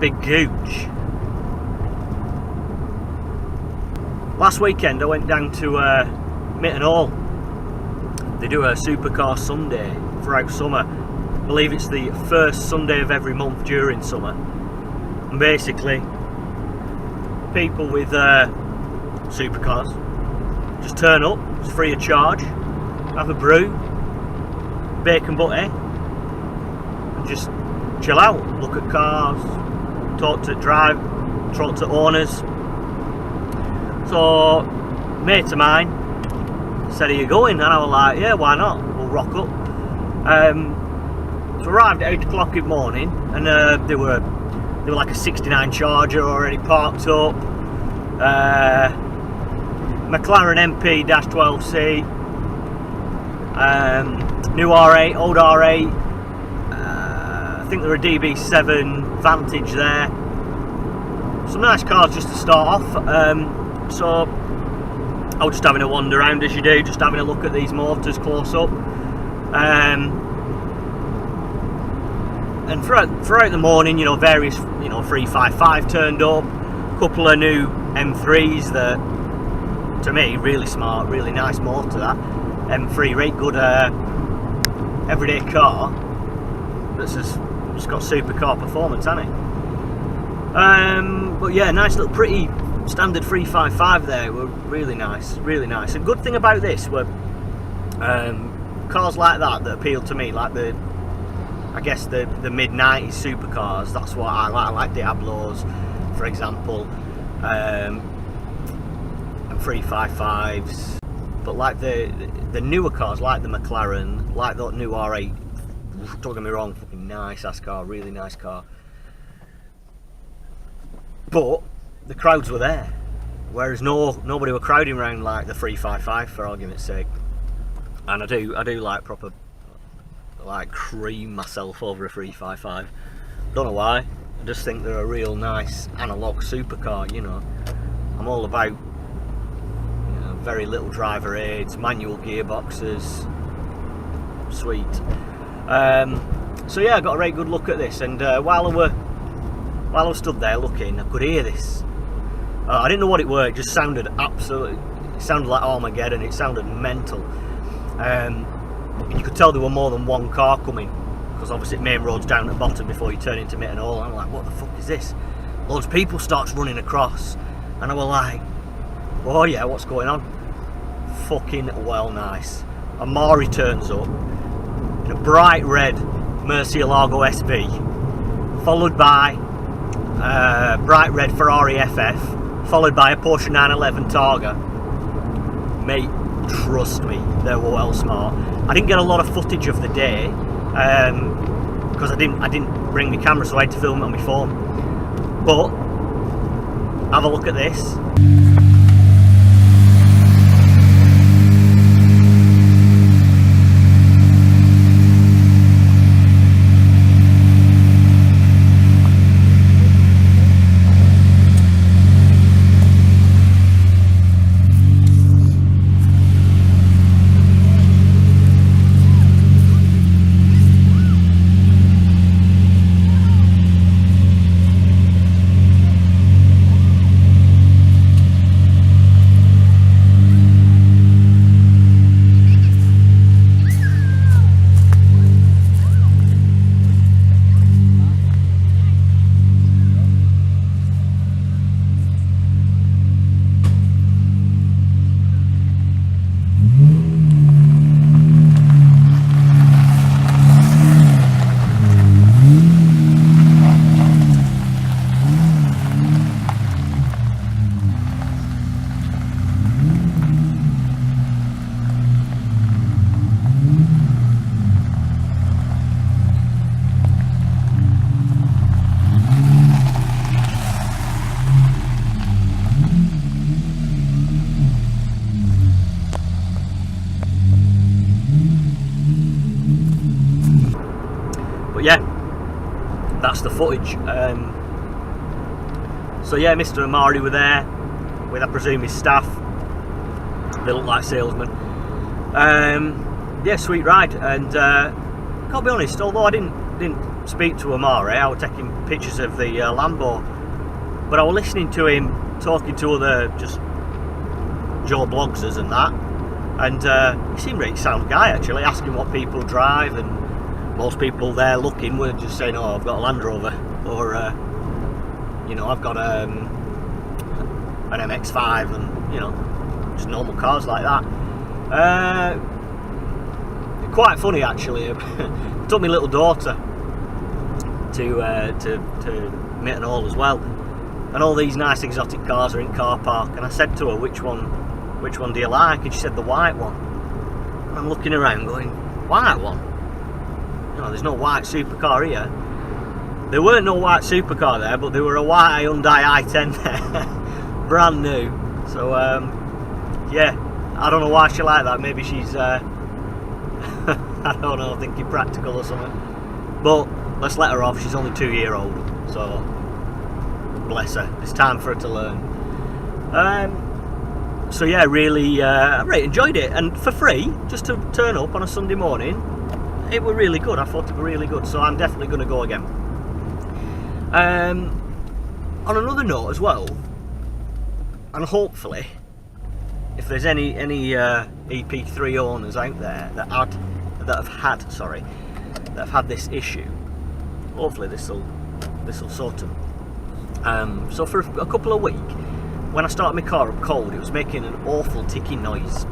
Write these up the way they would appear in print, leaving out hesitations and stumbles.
big gooch. Last weekend I went down to Mitton Hall. They do a Supercar Sunday throughout summer. I believe it's the first Sunday of every month during summer. And basically, people with supercars just turn up, it's free of charge, have a brew, bacon butty, and just chill out, look at cars, talk to owners. So, a mate of mine said, "Are you going?" And I was like, "Yeah, why not? We'll rock up." So arrived at 8 o'clock in the morning, and they were like a 69 Charger already parked up. McLaren MP-12C, new R8, old R8. I think there were a DB7 Vantage there. Some nice cars just to start off. So I was just having a wander around, as you do, just having a look at these motors close up. And throughout the morning, you know, various, 355 turned up, a couple of new M3s that, to me, really smart, really nice motor. That M3, right good everyday car that's just got supercar performance, hasn't it? But yeah, nice little pretty standard 355 there. Were really nice, really nice. And good thing about this were cars like that appeal to me, like the mid-90s supercars. That's what I like. I like Diablos, for example, and 355s. But like the newer cars, like the McLaren, like that new R8. Don't get me wrong, fucking nice ass car, really nice car. But the crowds were there, whereas nobody were crowding around like the 355, for argument's sake. And I do like proper, like, cream myself over a 355. Don't know why. I just think they're a real nice analog supercar. You know, I'm all about, very little driver aids, manual gearboxes, sweet. So yeah, I got a very good look at this, and while I was stood there looking, I could hear this. I didn't know what it were. It just sounded it sounded like Armageddon. It sounded mental. And you could tell there were more than one car coming, because obviously main road's down at the bottom before you turn into Mitton Hall. I'm like, what the fuck is this? Loads of people starts running across, and I was like, oh yeah, what's going on? Fucking well nice. A Mari turns up in a bright red Murcielago SV, followed by bright red Ferrari FF, followed by a Porsche 911 Targa. Mate, trust me, they were well smart. I didn't get a lot of footage of the day because I didn't bring my camera, so I had to film it on my phone. But have a look at this. Yeah, that's the footage. So yeah, Mr. and Mari were there with, I presume, his staff. They look like salesmen. Yeah, sweet ride. And can't be honest, although I didn't speak to Amari. I was taking pictures of the Lambo, but I was listening to him talking to other just Joe bloggers and that, and he seemed a really sound guy actually, asking what people drive, and most people there looking were just saying, oh, I've got a Land Rover, or you know, I've got an MX-5, and you know, just normal cars like that. Quite funny actually. Took my little daughter to Mitton Hall as well, and all these nice exotic cars are in car park, and I said to her, which one do you like? And she said the white one. And I'm looking around going, white one? You know, there's no white supercar here. There weren't no white supercar there, but there were a white Hyundai i10 there, brand new. So yeah, I don't know why she like that. Maybe she's I don't know, thinking practical or something. But let's let her off. She's only 2-year-old, so bless her. It's time for her to learn. So yeah, really, I really enjoyed it, and for free, just to turn up on a Sunday morning, it was really good. I thought it was really good, so I'm definitely going to go again. On another note as well, and hopefully, if there's any EP3 owners out there that have had this issue, hopefully this will sort them. So for a couple of weeks, when I started my car up cold, it was making an awful ticking noise,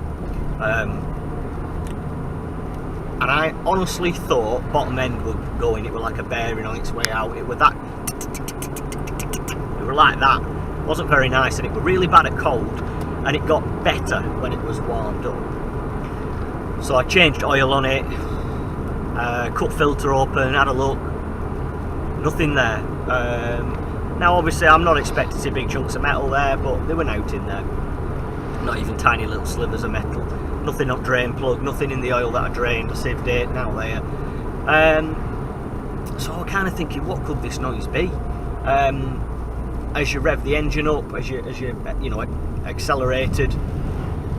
and I honestly thought bottom end would go in. It was like a bearing on its way out. It was that, it was like that. It wasn't very nice, and it was really bad at cold, and it got better when it was warmed up. So I changed oil on it, cut filter open, had a look, nothing there. Now obviously I'm not expecting to see big chunks of metal there, but they were out in there. Not even tiny little slivers of metal. Nothing on drain plug, nothing in the oil that I drained. I saved it, now there. So I was kind of thinking, what could this noise be? As you rev the engine up, as you know, accelerated,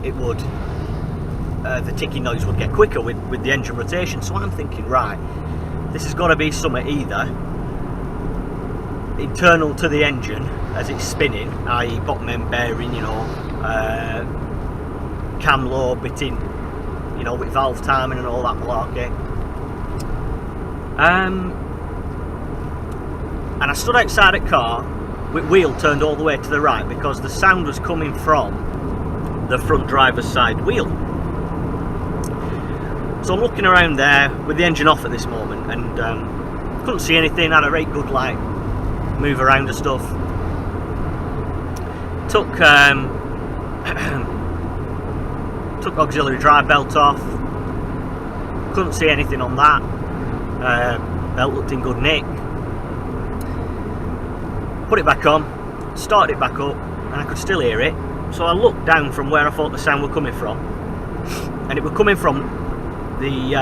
it would, the ticking noise would get quicker with the engine rotation. So I'm thinking, right, this has got to be something either internal to the engine as it's spinning, i.e. bottom end bearing, you know, cam low bitting, you know, with valve timing and all that malarkey. And I stood outside a car with wheel turned all the way to the right, because the sound was coming from the front driver's side wheel. So I'm looking around there with the engine off at this moment, and couldn't see anything. Had a very good like move around and stuff. Took took auxiliary drive belt off. Couldn't see anything on that. Belt looked in good nick. Put it back on, started it back up, and I could still hear it. So I looked down from where I thought the sound was coming from, and it was coming from the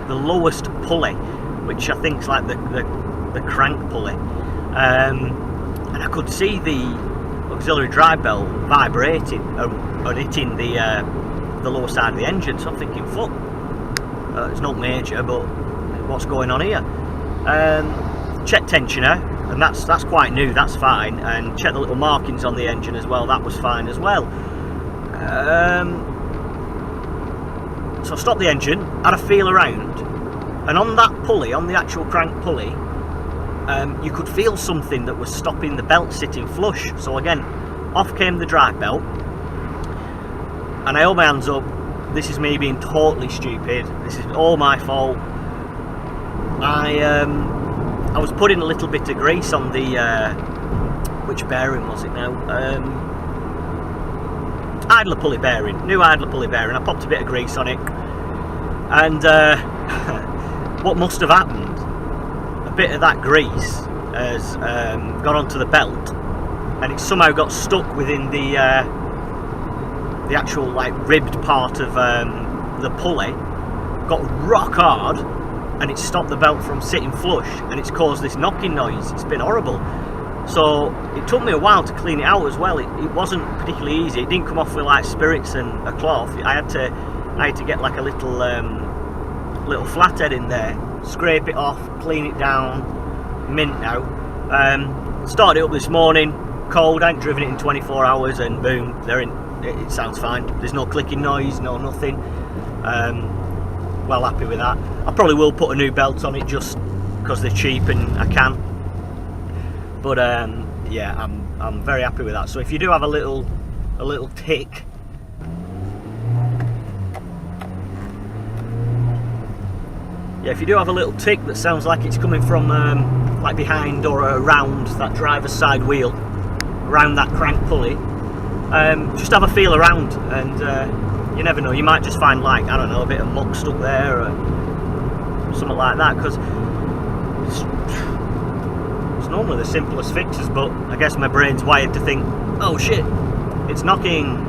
lowest pulley, which I think is like the crank pulley, and I could see the auxiliary drive belt vibrating and hitting the lower side of the engine. So I'm thinking, fuck, it's not major, but what's going on here? Check tensioner, and that's quite new, that's fine, and check the little markings on the engine as well, that was fine as well. So I stopped the engine, had a feel around, and on that pulley, on the actual crank pulley, you could feel something that was stopping the belt sitting flush. So again, off came the drive belt, and I hold my hands up. This is me being totally stupid. This is all my fault. I was putting a little bit of grease on the which bearing was it now? Idler pulley bearing, new idler pulley bearing. I popped a bit of grease on it, and what must have happened? A bit of that grease has gone onto the belt, and it somehow got stuck within the actual like ribbed part of the pulley. Got rock hard, and it stopped the belt from sitting flush, and it's caused this knocking noise. It's been horrible. So it took me a while to clean it out as well. It wasn't particularly easy. It didn't come off with like spirits and a cloth. I had to get like a little flathead in there scrape it off, clean it down, mint now. Started it up this morning, cold, I ain't driven it in 24 hours, and boom, they're in. It sounds fine. There's no clicking noise, no nothing. Well happy with that. I probably will put a new belt on it just because they're cheap and I can. But yeah, I'm very happy with that. So if you do have a little tick, yeah, if you do have a little tick that sounds like it's coming from like behind or around that driver's side wheel, around that crank pulley, just have a feel around, and you never know, you might just find, like, I don't know, a bit of muck stuck there or something like that, because it's normally the simplest fixes, but I guess my brain's wired to think, oh shit, it's knocking.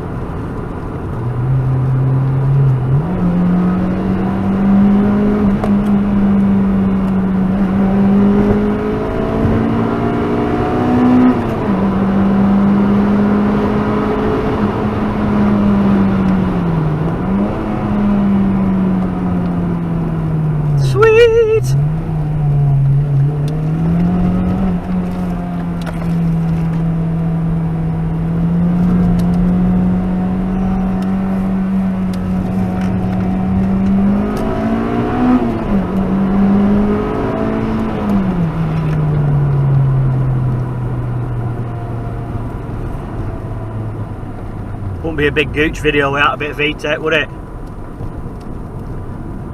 Wouldn't be a big gooch video without a bit of VTEC, would it?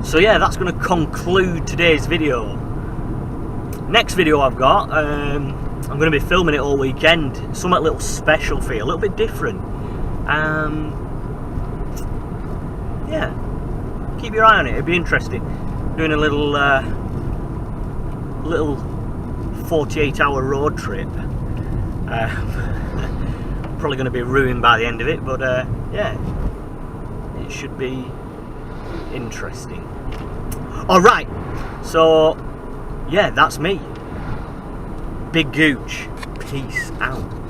So yeah, that's going to conclude today's video. Next video I've got, I'm going to be filming it all weekend. Something a little special for you, a little bit different. Yeah, keep your eye on it, it'll be interesting. Doing a little 48-hour road trip. Probably going to be ruined by the end of it, but yeah, it should be interesting. Alright, so yeah, that's me. Big Gooch. Peace out.